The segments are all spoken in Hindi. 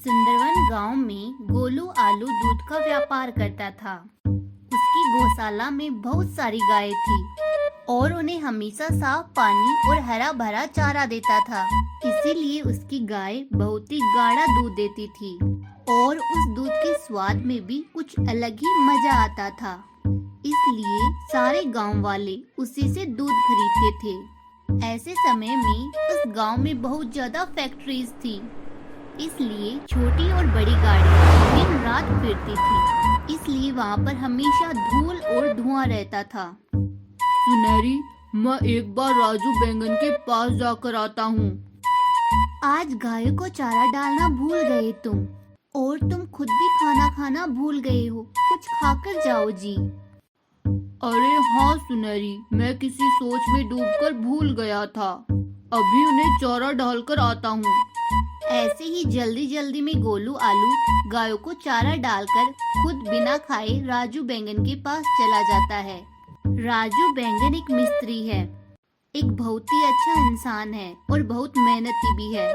सुंदरवन गांव में गोलू आलू दूध का व्यापार करता था। उसकी गौशाला में बहुत सारी गायें थी और उन्हें हमेशा साफ पानी और हरा भरा चारा देता था। इसीलिए उसकी गाय बहुत ही गाढ़ा दूध देती थी और उस दूध के स्वाद में भी कुछ अलग ही मजा आता था। इसलिए सारे गांव वाले उसी से दूध खरीदते थे। ऐसे समय में उस गांव में बहुत ज्यादा फैक्ट्रीज थी, इसलिए छोटी और बड़ी गाड़ियां दिन रात फिरती थी। इसलिए वहाँ पर हमेशा धूल और धुआं रहता था। सुनहरी, मैं एक बार राजू बैंगन के पास जाकर आता हूँ। आज गायों को चारा डालना भूल गए तुम, और तुम खुद भी खाना खाना भूल गए हो। कुछ खाकर जाओ जी। अरे हाँ सुनहरी, मैं किसी सोच में डूबकर भूल गया था। अभी उन्हें चारा डालकर आता हूँ। ऐसे ही जल्दी जल्दी में गोलू आलू गायों को चारा डालकर खुद बिना खाए राजू बैंगन के पास चला जाता है। राजू बैंगन एक मिस्त्री है, एक बहुत ही अच्छा इंसान है और बहुत मेहनती भी है।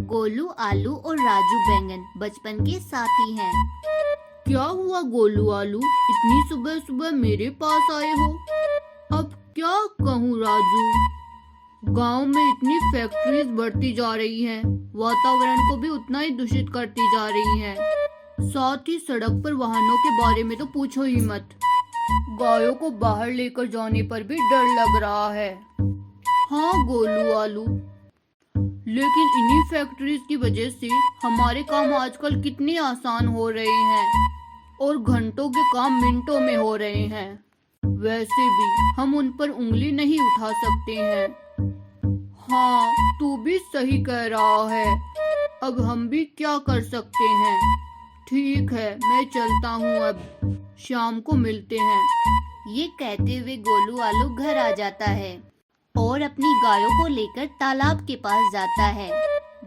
गोलू आलू और राजू बैंगन बचपन के साथी हैं। क्या हुआ गोलू आलू, इतनी सुबह सुबह मेरे पास आए हो? अब क्या कहूँ राजू, गांव में इतनी फैक्ट्रीज बढ़ती जा रही हैं, वातावरण को भी उतना ही दूषित करती जा रही हैं। साथ ही सड़क पर वाहनों के बारे में तो पूछो ही मत। गायों को बाहर लेकर जाने पर भी डर लग रहा है। हाँ गोलू आलू, लेकिन इन्हीं फैक्ट्रीज की वजह से हमारे काम आजकल कितने आसान हो रहे हैं और घंटों के काम मिनटों में हो रहे हैं। वैसे भी हम उन पर उंगली नहीं उठा सकते हैं। हाँ, तू भी सही कह रहा है। अब हम भी क्या कर सकते हैं। ठीक है, मैं चलता हूँ, अब शाम को मिलते हैं। ये कहते हुए गोलू आलू घर आ जाता है और अपनी गायों को लेकर तालाब के पास जाता है।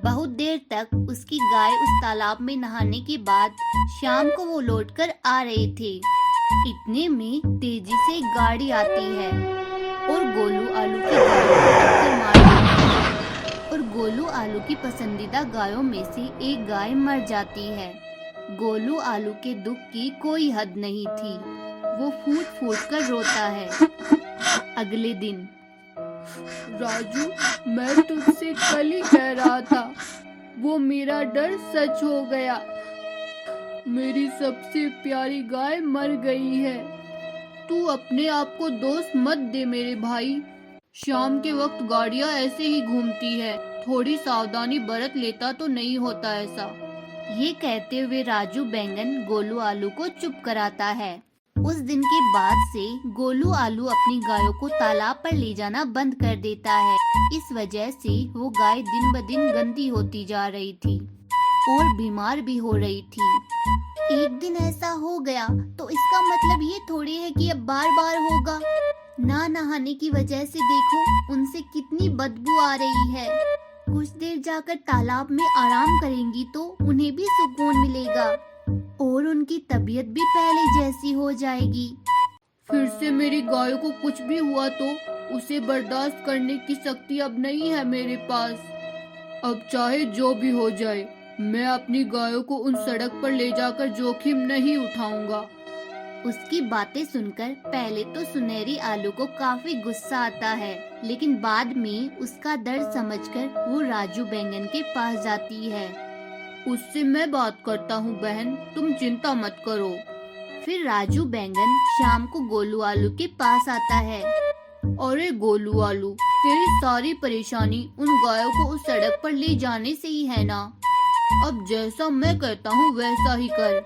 बहुत देर तक उसकी गाय उस तालाब में नहाने के बाद शाम को वो लौटकर आ रहे थे। इतने में तेजी से एक गाड़ी आती है और गोलू आलू की गायों को टक्कर मार देती है और गोलू आलू की पसंदीदा गायों में से एक गाय मर जाती है। गोलू आलू के दुख की कोई हद नहीं थी। वो फूट फूट कर रोता है। अगले दिन, राजू, मैं तुझसे कल ही कह रहा था, वो मेरा डर सच हो गया। मेरी सबसे प्यारी गाय मर गई है। तू अपने आप को दोष मत दे मेरे भाई। शाम के वक्त गाड़ियां ऐसे ही घूमती है, थोड़ी सावधानी बरत लेता तो नहीं होता ऐसा। ये कहते हुए राजू बैंगन गोलू आलू को चुप कराता है। उस दिन के बाद से गोलू आलू अपनी गायों को तालाब पर ले जाना बंद कर देता है। इस वजह से वो गाय दिन ब दिन गंदी होती जा रही थी और बीमार भी हो रही थी। एक दिन ऐसा हो गया तो इसका मतलब ये थोड़ी है कि अब बार बार होगा। ना नहाने की वजह से देखो उनसे कितनी बदबू आ रही है। कुछ देर जाकर तालाब में आराम करेंगी तो उन्हें भी सुकून मिलेगा और उनकी तबीयत भी पहले जैसी हो जाएगी। फिर से मेरी गायों को कुछ भी हुआ तो उसे बर्दाश्त करने की शक्ति अब नहीं है मेरे पास। अब चाहे जो भी हो जाए, मैं अपनी गायों को उन सड़क पर ले जाकर जोखिम नहीं उठाऊंगा। उसकी बातें सुनकर पहले तो सुनहरी आलू को काफी गुस्सा आता है, लेकिन बाद में उसका दर्द समझकर वो राजू बैंगन के पास जाती है। उससे मैं बात करता हूँ बहन, तुम चिंता मत करो। फिर राजू बैंगन शाम को गोलू आलू के पास आता है। अरे गोलू आलू, तेरी सारी परेशानी उन गायों को उस सड़क पर ले जाने से ही है ना। अब जैसा मैं कहता हूँ वैसा ही कर,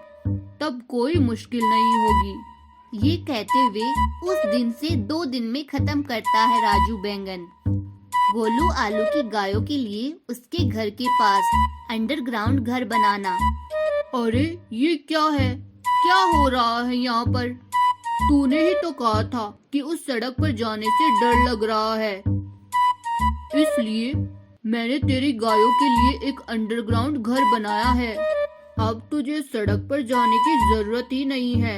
तब कोई मुश्किल नहीं होगी। ये कहते हुए उस दिन से 2 दिन में खत्म करता है राजू बैंगन। गोलू आलू की गायों के लिए उसके घर के पास अंडरग्राउंड घर बनाना। अरे ये क्या है, क्या हो रहा है यहाँ पर? तूने ही तो कहा था कि उस सड़क पर जाने से डर लग रहा है, इसलिए मैंने तेरी गायों के लिए एक अंडरग्राउंड घर बनाया है। अब तुझे सड़क पर जाने की जरूरत ही नहीं है।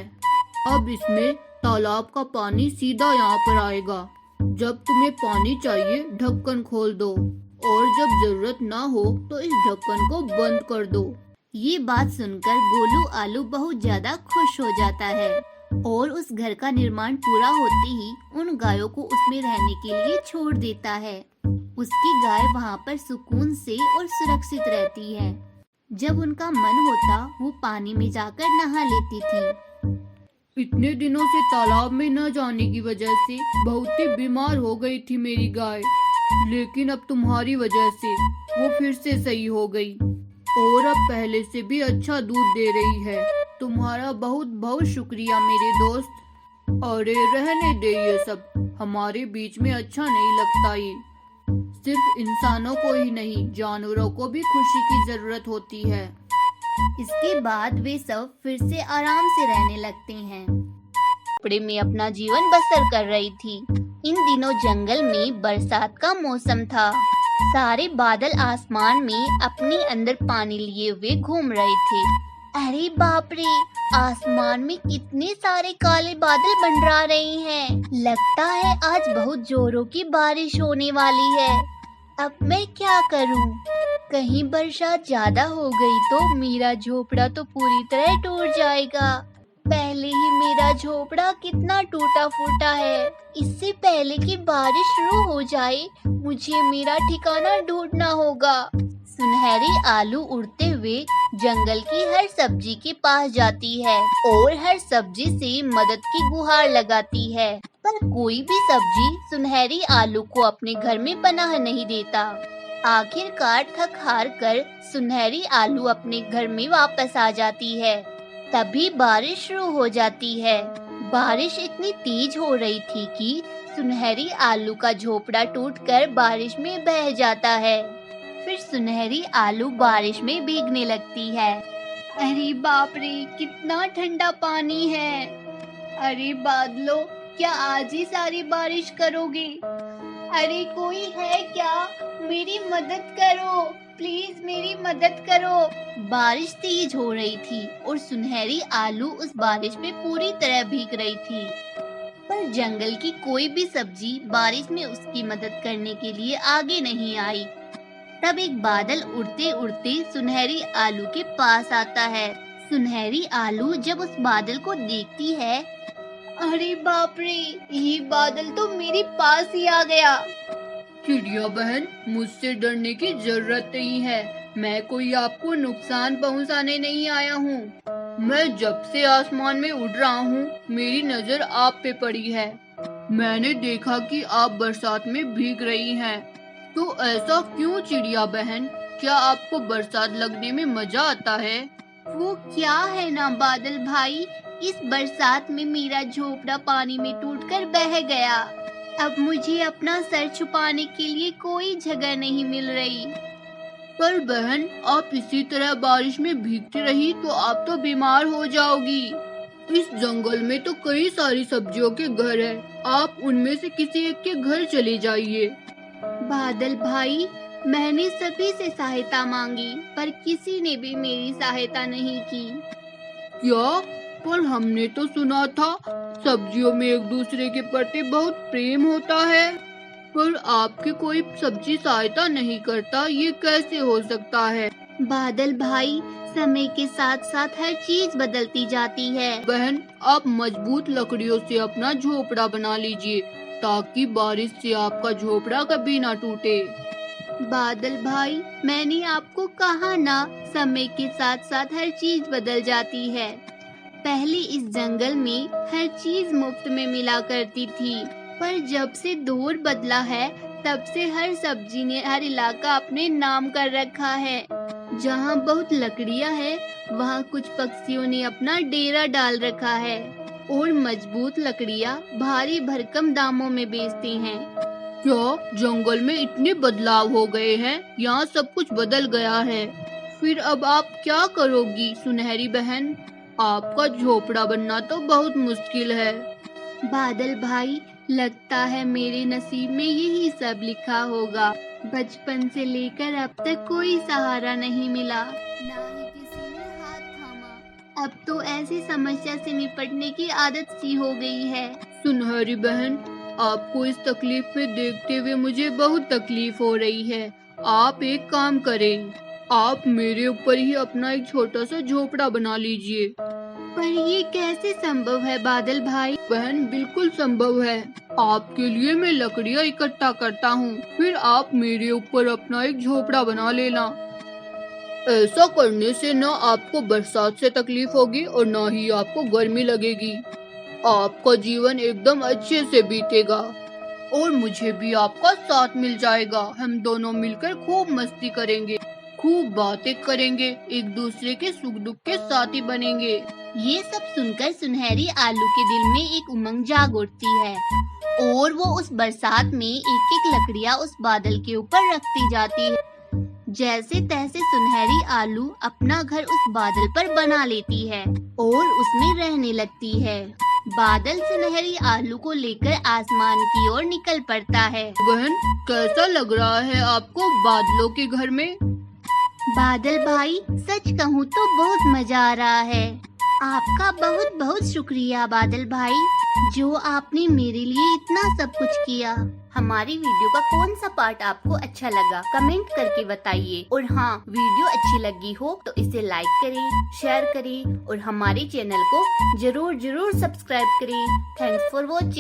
अब इसमें तालाब का पानी सीधा यहाँ पर आएगा। जब तुम्हें पानी चाहिए ढक्कन खोल दो और जब जरूरत ना हो तो इस ढक्कन को बंद कर दो। ये बात सुनकर गोलू आलू बहुत ज्यादा खुश हो जाता है और उस घर का निर्माण पूरा होते ही उन गायों को उसमें रहने के लिए छोड़ देता है। उसकी गाय वहाँ पर सुकून से और सुरक्षित रहती है। जब उनका मन होता वो पानी में जाकर नहा लेती थी। इतने दिनों से तालाब में न जाने की वजह से बहुत ही बीमार हो गई थी मेरी गाय, लेकिन अब तुम्हारी वजह से वो फिर से सही हो गई और अब पहले से भी अच्छा दूध दे रही है। तुम्हारा बहुत बहुत शुक्रिया मेरे दोस्त। अरे रहने दे, ये सब हमारे बीच में अच्छा नहीं लगता। ये सिर्फ इंसानों को ही नहीं, जानवरों को भी खुशी की जरूरत होती है। इसके बाद वे सब फिर से आराम से रहने लगते हैं। झोपड़े में अपना जीवन बसर कर रही थी। इन दिनों जंगल में बरसात का मौसम था। सारे बादल आसमान में अपने अंदर पानी लिए हुए घूम रहे थे। अरे बाप रे, आसमान में कितने सारे काले बादल मंडरा रहे हैं। लगता है आज बहुत जोरों की बारिश होने वाली है। अब मैं क्या करूं? कहीं बरसात ज्यादा हो गई तो मेरा झोपड़ा तो पूरी तरह टूट जाएगा। पहले ही मेरा झोपड़ा कितना टूटा फूटा है। इससे पहले कि बारिश शुरू हो जाए मुझे मेरा ठिकाना ढूंढना होगा। सुनहरी आलू उड़ते हुए जंगल की हर सब्जी के पास जाती है और हर सब्जी से मदद की गुहार लगाती है, पर कोई भी सब्जी सुनहरी आलू को अपने घर में पनाह नहीं देता। आखिरकार थक हार कर सुनहरी आलू अपने घर में वापस आ जाती है। तभी बारिश शुरू हो जाती है। बारिश इतनी तेज हो रही थी कि सुनहरी आलू का झोपड़ा टूटकर बारिश में बह जाता है। फिर सुनहरी आलू बारिश में भीगने लगती है। अरे बाप रे, कितना ठंडा पानी है। अरे बादलों, क्या आज ही सारी बारिश करोगे? अरे कोई है क्या? मेरी मदद करो, प्लीज मेरी मदद करो। बारिश तेज हो रही थी और सुनहरी आलू उस बारिश में पूरी तरह भीग रही थी, पर जंगल की कोई भी सब्जी बारिश में उसकी मदद करने के लिए आगे नहीं आई। तब एक बादल उड़ते उड़ते सुनहरी आलू के पास आता है। सुनहरी आलू जब उस बादल को देखती है, अरे बाप रे, ये बादल तो मेरे पास ही आ गया। चिड़िया बहन, मुझसे डरने की जरूरत नहीं है। मैं कोई आपको नुकसान पहुंचाने नहीं आया हूँ। मैं जब से आसमान में उड़ रहा हूँ मेरी नजर आप पे पड़ी है। मैंने देखा कि आप बरसात में भीग रही हैं। तो ऐसा क्यों चिड़िया बहन? क्या आपको बरसात लगने में मजा आता है? वो क्या है ना बादल भाई, इस बरसात में मेरा झोपड़ा पानी में टूटकर बह गया। अब मुझे अपना सर छुपाने के लिए कोई जगह नहीं मिल रही। पर बहन, आप इसी तरह बारिश में भीगती रही तो आप तो बीमार हो जाओगी। इस जंगल में तो कई सारी सब्जियों के घर हैं। आप उनमें से किसी एक के घर चले जाइए। बादल भाई, मैंने सभी से सहायता मांगी पर किसी ने भी मेरी सहायता नहीं की। क्या? पर हमने तो सुना था सब्जियों में एक दूसरे के प्रति बहुत प्रेम होता है, पर आपकी कोई सब्जी सहायता नहीं करता, ये कैसे हो सकता है? बादल भाई, समय के साथ साथ हर चीज बदलती जाती है। बहन, आप मजबूत लकड़ियों से अपना झोपड़ा बना लीजिए ताकि बारिश से आपका झोपड़ा कभी ना टूटे। बादल भाई, मैंने आपको कहा ना, समय के साथ साथ हर चीज बदल जाती है। पहले इस जंगल में हर चीज मुफ्त में मिला करती थी, पर जब से दौर बदला है तब से हर सब्जी ने हर इलाका अपने नाम कर रखा है। जहाँ बहुत लकड़ियाँ है वहाँ कुछ पक्षियों ने अपना डेरा डाल रखा है और मजबूत लकड़ियाँ भारी भरकम दामों में बेचते हैं। क्या जंगल में इतने बदलाव हो गए हैं? यहाँ सब कुछ बदल गया है। फिर अब आप क्या करोगी सुनहरी बहन? आपका झोपड़ा बनना तो बहुत मुश्किल है। बादल भाई, लगता है मेरे नसीब में यही सब लिखा होगा। बचपन से लेकर अब तक कोई सहारा नहीं मिला, ना ही किसी ने हाथ थामा। अब तो ऐसी समस्या से निपटने की आदत सी हो गई है। सुनहरी बहन, आपको इस तकलीफ में देखते हुए मुझे बहुत तकलीफ हो रही है। आप एक काम करें, आप मेरे ऊपर ही अपना एक छोटा सा झोपड़ा बना लीजिए। पर ये कैसे संभव है बादल भाई? बहन, बिल्कुल संभव है। आपके लिए मैं लकड़ियाँ इकट्ठा करता हूँ, फिर आप मेरे ऊपर अपना एक झोपड़ा बना लेना। ऐसा करने से न आपको बरसात से तकलीफ होगी और न ही आपको गर्मी लगेगी। आपका जीवन एकदम अच्छे से बीतेगा और मुझे भी आपका साथ मिल जाएगा। हम दोनों मिलकर खूब मस्ती करेंगे, खूब बातें करेंगे, एक दूसरे के सुख दुख के साथी बनेंगे। ये सब सुनकर सुनहरी आलू के दिल में एक उमंग जाग उठती है और वो उस बरसात में एक एक लकड़ियाँ उस बादल के ऊपर रखती जाती है। जैसे तैसे सुनहरी आलू अपना घर उस बादल पर बना लेती है और उसमें रहने लगती है। बादल सुनहरी आलू को लेकर आसमान की ओर निकल पड़ता है। बहन, कैसा लग रहा है आपको बादलों के घर में? बादल भाई, सच कहूँ तो बहुत मजा आ रहा है। आपका बहुत बहुत शुक्रिया बादल भाई, जो आपने मेरे लिए इतना सब कुछ किया। हमारी वीडियो का कौन सा पार्ट आपको अच्छा लगा कमेंट करके बताइए। और हाँ, वीडियो अच्छी लगी हो तो इसे लाइक करें, शेयर करें और हमारे चैनल को जरूर सब्सक्राइब करें। Thanks for watching.